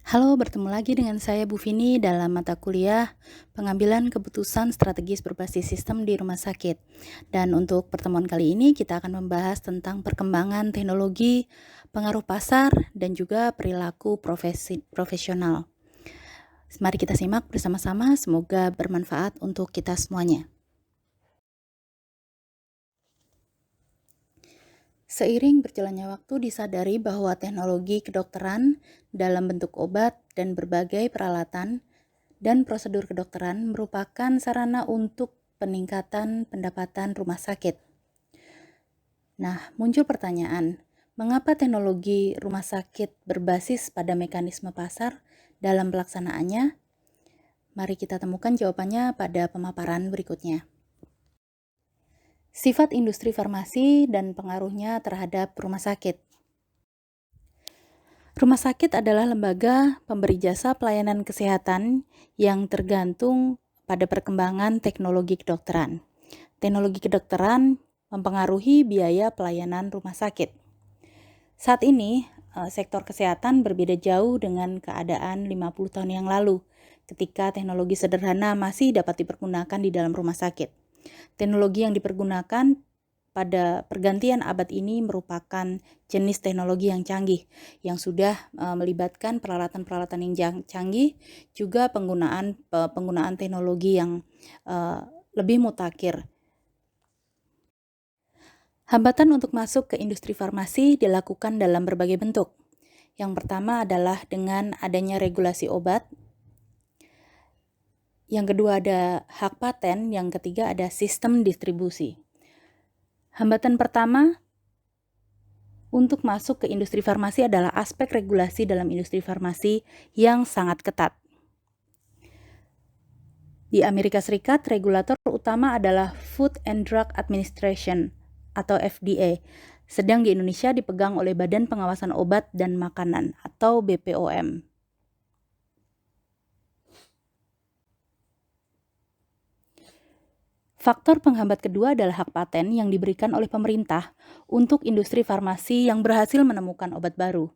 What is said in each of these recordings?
Halo, bertemu lagi dengan saya Bu Vini dalam mata kuliah Pengambilan Keputusan Strategis Berbasis Sistem di Rumah Sakit. Dan untuk pertemuan kali ini kita akan membahas tentang perkembangan teknologi, pengaruh pasar, dan juga perilaku profesional. Mari kita simak bersama-sama, semoga bermanfaat untuk kita semuanya. Seiring berjalannya waktu disadari bahwa teknologi kedokteran dalam bentuk obat dan berbagai peralatan dan prosedur kedokteran merupakan sarana untuk peningkatan pendapatan rumah sakit. Nah, muncul pertanyaan, mengapa teknologi rumah sakit berbasis pada mekanisme pasar dalam pelaksanaannya? Mari kita temukan jawabannya pada pemaparan berikutnya. Sifat industri farmasi dan pengaruhnya terhadap rumah sakit. Rumah sakit adalah lembaga pemberi jasa pelayanan kesehatan yang tergantung pada perkembangan teknologi kedokteran. Teknologi kedokteran mempengaruhi biaya pelayanan rumah sakit. Saat ini, sektor kesehatan berbeda jauh dengan keadaan 50 tahun yang lalu, ketika teknologi sederhana masih dapat dipergunakan di dalam rumah sakit. Teknologi yang dipergunakan pada pergantian abad ini merupakan jenis teknologi yang canggih, yang sudah melibatkan peralatan-peralatan yang canggih, juga penggunaan teknologi yang lebih mutakhir. Hambatan untuk masuk ke industri farmasi dilakukan dalam berbagai bentuk. Yang pertama adalah dengan adanya regulasi obat. Yang kedua ada hak paten, yang ketiga ada sistem distribusi. Hambatan pertama untuk masuk ke industri farmasi adalah aspek regulasi dalam industri farmasi yang sangat ketat. Di Amerika Serikat, regulator utama adalah Food and Drug Administration atau FDA, sedang di Indonesia dipegang oleh Badan Pengawasan Obat dan Makanan atau BPOM. Faktor penghambat kedua adalah hak paten yang diberikan oleh pemerintah untuk industri farmasi yang berhasil menemukan obat baru.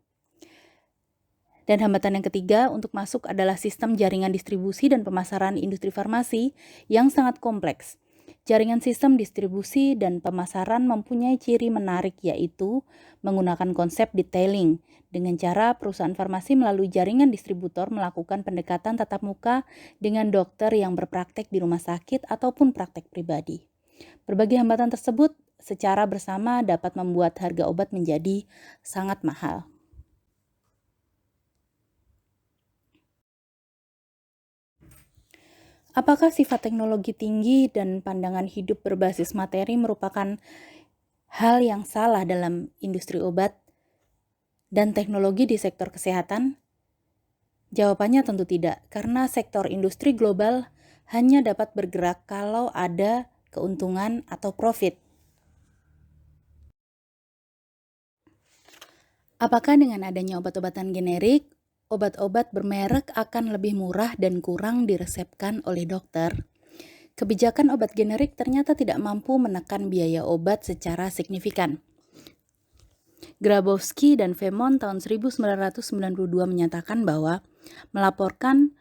Dan hambatan yang ketiga untuk masuk adalah sistem jaringan distribusi dan pemasaran industri farmasi yang sangat kompleks. Jaringan sistem distribusi dan pemasaran mempunyai ciri menarik, yaitu menggunakan konsep detailing, dengan cara perusahaan farmasi melalui jaringan distributor melakukan pendekatan tatap muka dengan dokter yang berpraktek di rumah sakit ataupun praktek pribadi. Berbagai hambatan tersebut secara bersama dapat membuat harga obat menjadi sangat mahal. Apakah sifat teknologi tinggi dan pandangan hidup berbasis materi merupakan hal yang salah dalam industri obat dan teknologi di sektor kesehatan? Jawabannya tentu tidak, karena sektor industri global hanya dapat bergerak kalau ada keuntungan atau profit. Apakah dengan adanya obat-obatan generik, obat-obat bermerek akan lebih murah dan kurang diresepkan oleh dokter? Kebijakan obat generik ternyata tidak mampu menekan biaya obat secara signifikan. Grabowski dan Femon tahun 1992 menyatakan melaporkan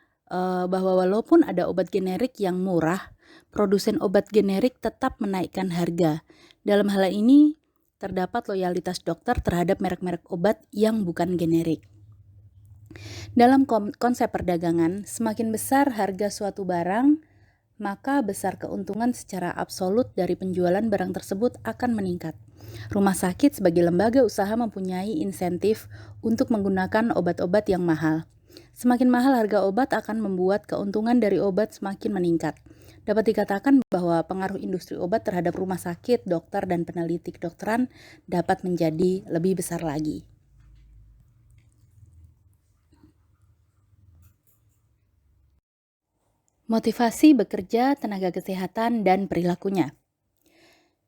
bahwa walaupun ada obat generik yang murah, produsen obat generik tetap menaikkan harga. Dalam hal ini, terdapat loyalitas dokter terhadap merek-merek obat yang bukan generik. Dalam konsep perdagangan, semakin besar harga suatu barang, maka besar keuntungan secara absolut dari penjualan barang tersebut akan meningkat. Rumah sakit sebagai lembaga usaha mempunyai insentif untuk menggunakan obat-obat yang mahal. Semakin mahal harga obat akan membuat keuntungan dari obat semakin meningkat. Dapat dikatakan bahwa pengaruh industri obat terhadap rumah sakit, dokter, dan peneliti kedokteran dapat menjadi lebih besar lagi. Motivasi bekerja tenaga kesehatan dan perilakunya.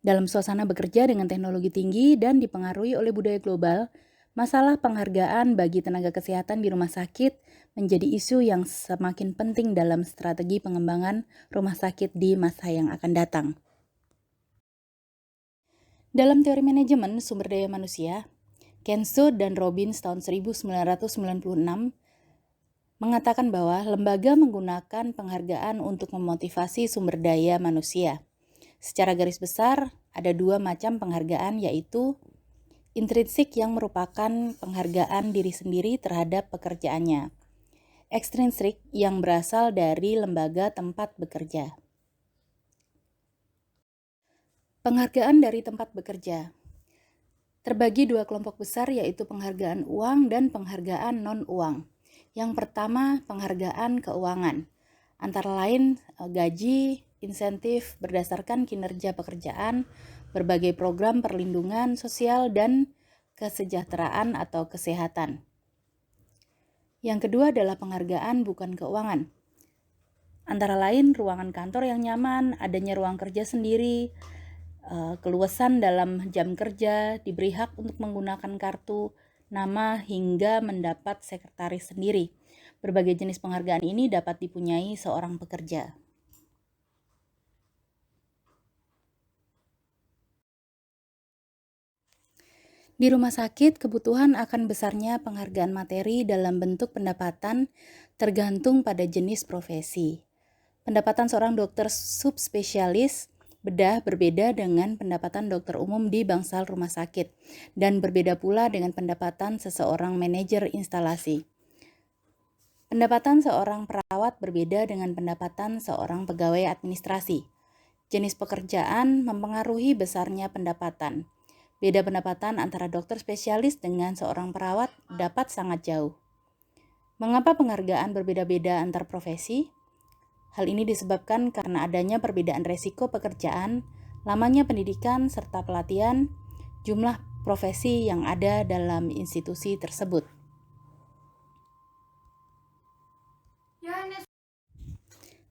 Dalam suasana bekerja dengan teknologi tinggi dan dipengaruhi oleh budaya global, masalah penghargaan bagi tenaga kesehatan di rumah sakit menjadi isu yang semakin penting dalam strategi pengembangan rumah sakit di masa yang akan datang. Dalam teori manajemen sumber daya manusia, Kenzo dan Robbins tahun 1996 mengatakan bahwa lembaga menggunakan penghargaan untuk memotivasi sumber daya manusia. Secara garis besar, ada dua macam penghargaan, yaitu intrinsik yang merupakan penghargaan diri sendiri terhadap pekerjaannya, ekstrinsik yang berasal dari lembaga tempat bekerja. Penghargaan dari tempat bekerja terbagi dua kelompok besar, yaitu penghargaan uang dan penghargaan non-uang. Yang pertama, penghargaan keuangan, antara lain gaji, insentif berdasarkan kinerja pekerjaan, berbagai program perlindungan sosial, dan kesejahteraan atau kesehatan. Yang kedua adalah penghargaan bukan keuangan, antara lain ruangan kantor yang nyaman, adanya ruang kerja sendiri, keluasan dalam jam kerja, diberi hak untuk menggunakan kartu nama hingga mendapat sekretaris sendiri. Berbagai jenis penghargaan ini dapat dipunyai seorang pekerja. Di rumah sakit, kebutuhan akan besarnya penghargaan materi dalam bentuk pendapatan tergantung pada jenis profesi. Pendapatan seorang dokter subspesialis bedah berbeda dengan pendapatan dokter umum di bangsal rumah sakit, dan berbeda pula dengan pendapatan seseorang manajer instalasi. Pendapatan seorang perawat berbeda dengan pendapatan seorang pegawai administrasi. Jenis pekerjaan mempengaruhi besarnya pendapatan. Beda pendapatan antara dokter spesialis dengan seorang perawat dapat sangat jauh. Mengapa penghargaan berbeda-beda antar profesi? Hal ini disebabkan karena adanya perbedaan resiko pekerjaan, lamanya pendidikan, serta pelatihan, jumlah profesi yang ada dalam institusi tersebut.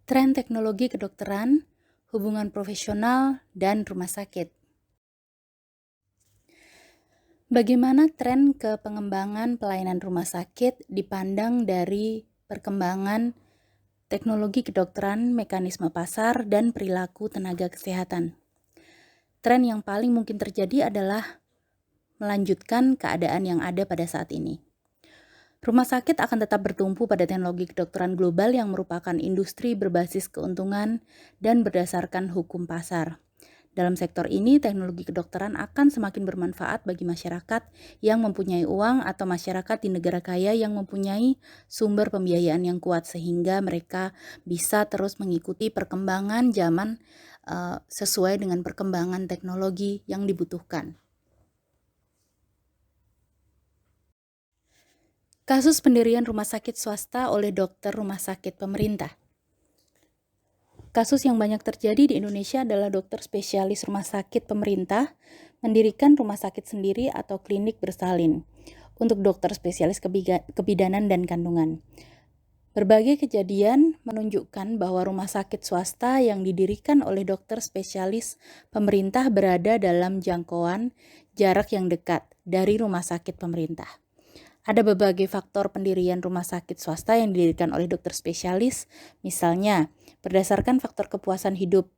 Tren teknologi kedokteran, hubungan profesional, dan rumah sakit. Bagaimana tren ke pengembangan pelayanan rumah sakit dipandang dari perkembangan teknologi kedokteran, mekanisme pasar, dan perilaku tenaga kesehatan? Tren yang paling mungkin terjadi adalah melanjutkan keadaan yang ada pada saat ini. Rumah sakit akan tetap bertumpu pada teknologi kedokteran global yang merupakan industri berbasis keuntungan dan berdasarkan hukum pasar. Dalam sektor ini, teknologi kedokteran akan semakin bermanfaat bagi masyarakat yang mempunyai uang atau masyarakat di negara kaya yang mempunyai sumber pembiayaan yang kuat, sehingga mereka bisa terus mengikuti perkembangan zaman sesuai dengan perkembangan teknologi yang dibutuhkan. Kasus pendirian rumah sakit swasta oleh dokter rumah sakit pemerintah. Kasus yang banyak terjadi di Indonesia adalah dokter spesialis rumah sakit pemerintah mendirikan rumah sakit sendiri atau klinik bersalin untuk dokter spesialis kebidanan dan kandungan. Berbagai kejadian menunjukkan bahwa rumah sakit swasta yang didirikan oleh dokter spesialis pemerintah berada dalam jangkauan jarak yang dekat dari rumah sakit pemerintah. Ada berbagai faktor pendirian rumah sakit swasta yang didirikan oleh dokter spesialis, misalnya berdasarkan faktor kepuasan hidup,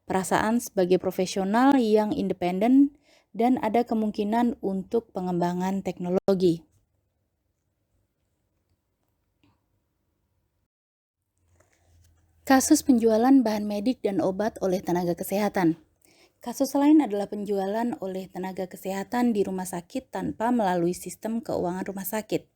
perasaan sebagai profesional yang independen, dan ada kemungkinan untuk pengembangan teknologi. Kasus penjualan bahan medik dan obat oleh tenaga kesehatan. Kasus lain adalah penjualan oleh tenaga kesehatan di rumah sakit tanpa melalui sistem keuangan rumah sakit.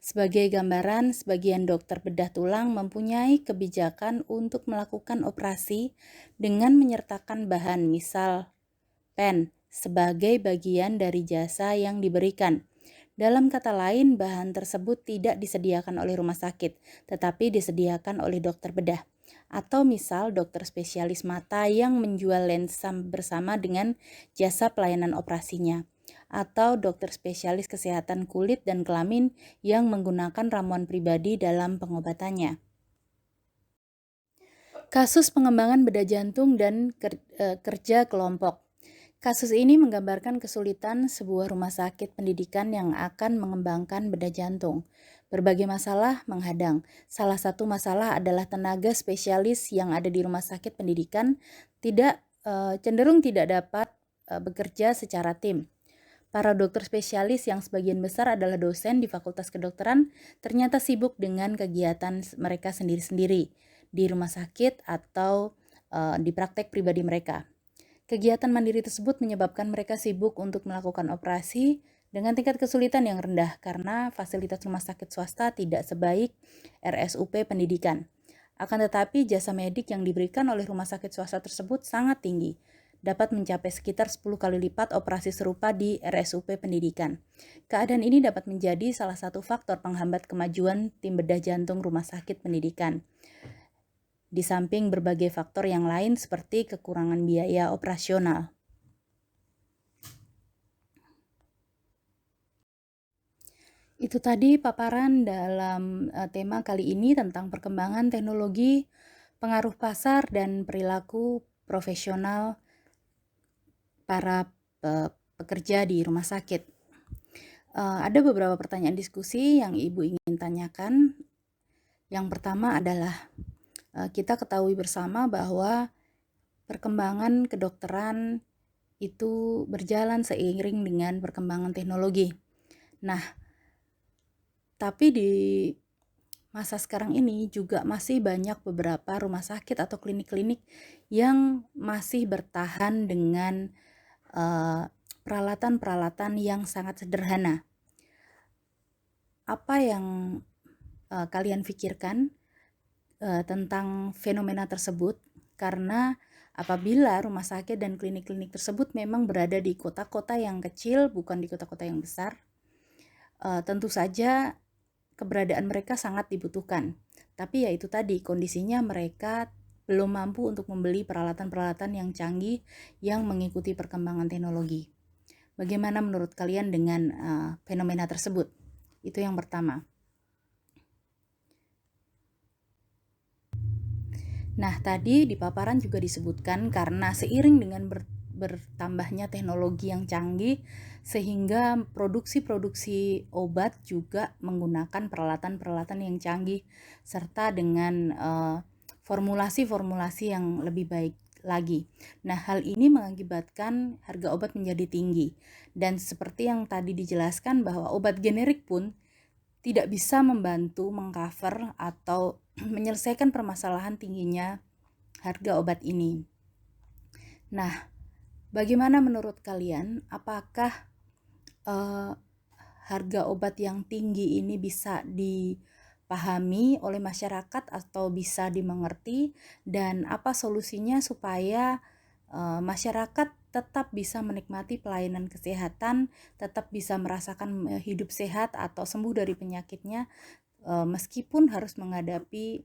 Sebagai gambaran, sebagian dokter bedah tulang mempunyai kebijakan untuk melakukan operasi dengan menyertakan bahan, misal pen, sebagai bagian dari jasa yang diberikan. Dalam kata lain, bahan tersebut tidak disediakan oleh rumah sakit, tetapi disediakan oleh dokter bedah. Atau misal dokter spesialis mata yang menjual lensa bersama dengan jasa pelayanan operasinya. Atau dokter spesialis kesehatan kulit dan kelamin yang menggunakan ramuan pribadi dalam pengobatannya. Kasus pengembangan bedah jantung dan kerja kelompok. Kasus ini menggambarkan kesulitan sebuah rumah sakit pendidikan yang akan mengembangkan bedah jantung. Berbagai masalah menghadang. Salah satu masalah adalah tenaga spesialis yang ada di rumah sakit pendidikan cenderung tidak dapat bekerja secara tim. Para dokter spesialis yang sebagian besar adalah dosen di Fakultas Kedokteran ternyata sibuk dengan kegiatan mereka sendiri-sendiri di rumah sakit atau di praktek pribadi mereka. Kegiatan mandiri tersebut menyebabkan mereka sibuk untuk melakukan operasi dengan tingkat kesulitan yang rendah karena fasilitas rumah sakit swasta tidak sebaik RSUP pendidikan. Akan tetapi jasa medik yang diberikan oleh rumah sakit swasta tersebut sangat tinggi, dapat mencapai sekitar 10 kali lipat operasi serupa di RSUP pendidikan. Keadaan ini dapat menjadi salah satu faktor penghambat kemajuan tim bedah jantung rumah sakit pendidikan. Di samping berbagai faktor yang lain seperti kekurangan biaya operasional. Itu tadi paparan dalam tema kali ini tentang perkembangan teknologi, pengaruh pasar, dan perilaku profesional para pekerja di rumah sakit. Ada beberapa pertanyaan diskusi yang Ibu ingin tanyakan. Yang pertama adalah, kita ketahui bersama bahwa perkembangan kedokteran itu berjalan seiring dengan perkembangan teknologi. Nah, tapi di masa sekarang ini juga masih banyak beberapa rumah sakit atau klinik-klinik yang masih bertahan dengan peralatan-peralatan yang sangat sederhana. Apa yang kalian pikirkan tentang fenomena tersebut? Karena apabila rumah sakit dan klinik-klinik tersebut memang berada di kota-kota yang kecil, bukan di kota-kota yang besar, tentu saja keberadaan mereka sangat dibutuhkan. Tapi ya itu tadi, kondisinya mereka belum mampu untuk membeli peralatan-peralatan yang canggih yang mengikuti perkembangan teknologi. Bagaimana menurut kalian dengan fenomena tersebut? Itu yang pertama. Nah, tadi di paparan juga disebutkan karena seiring dengan bertambahnya teknologi yang canggih, sehingga produksi-produksi obat juga menggunakan peralatan-peralatan yang canggih, serta dengan formulasi-formulasi yang lebih baik lagi. Nah, hal ini mengakibatkan harga obat menjadi tinggi. Dan seperti yang tadi dijelaskan bahwa obat generik pun tidak bisa membantu mengcover atau menyelesaikan permasalahan tingginya harga obat ini. Nah, bagaimana menurut kalian? Apakah harga obat yang tinggi ini bisa dipahami oleh masyarakat atau bisa dimengerti? Dan apa solusinya supaya masyarakat tetap bisa menikmati pelayanan kesehatan, tetap bisa merasakan hidup sehat atau sembuh dari penyakitnya, meskipun harus menghadapi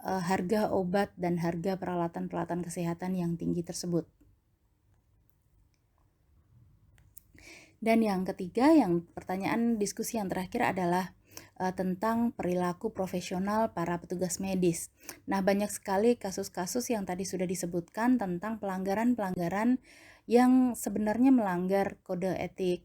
harga obat dan harga peralatan-peralatan kesehatan yang tinggi tersebut. Dan yang ketiga, yang pertanyaan diskusi yang terakhir adalah tentang perilaku profesional para petugas medis. Nah, banyak sekali kasus-kasus yang tadi sudah disebutkan tentang pelanggaran-pelanggaran yang sebenarnya melanggar kode etik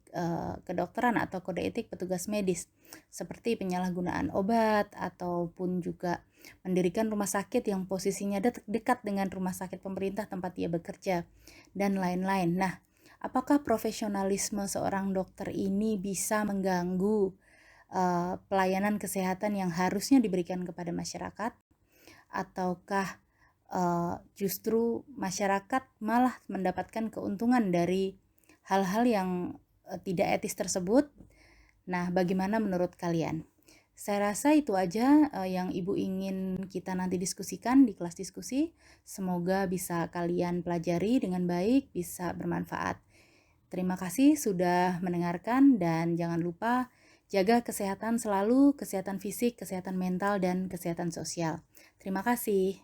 kedokteran atau kode etik petugas medis, seperti penyalahgunaan obat ataupun juga mendirikan rumah sakit yang posisinya dekat dengan rumah sakit pemerintah tempat dia bekerja, dan lain-lain. Nah, apakah profesionalisme seorang dokter ini bisa mengganggu pelayanan kesehatan yang harusnya diberikan kepada masyarakat, ataukah justru masyarakat malah mendapatkan keuntungan dari hal-hal yang tidak etis tersebut? Nah, bagaimana menurut kalian? Saya rasa itu aja yang Ibu ingin kita nanti diskusikan di kelas diskusi. Semoga bisa kalian pelajari dengan baik, bisa bermanfaat. Terima kasih sudah mendengarkan dan jangan lupa jaga kesehatan selalu, kesehatan fisik, kesehatan mental, dan kesehatan sosial. Terima kasih.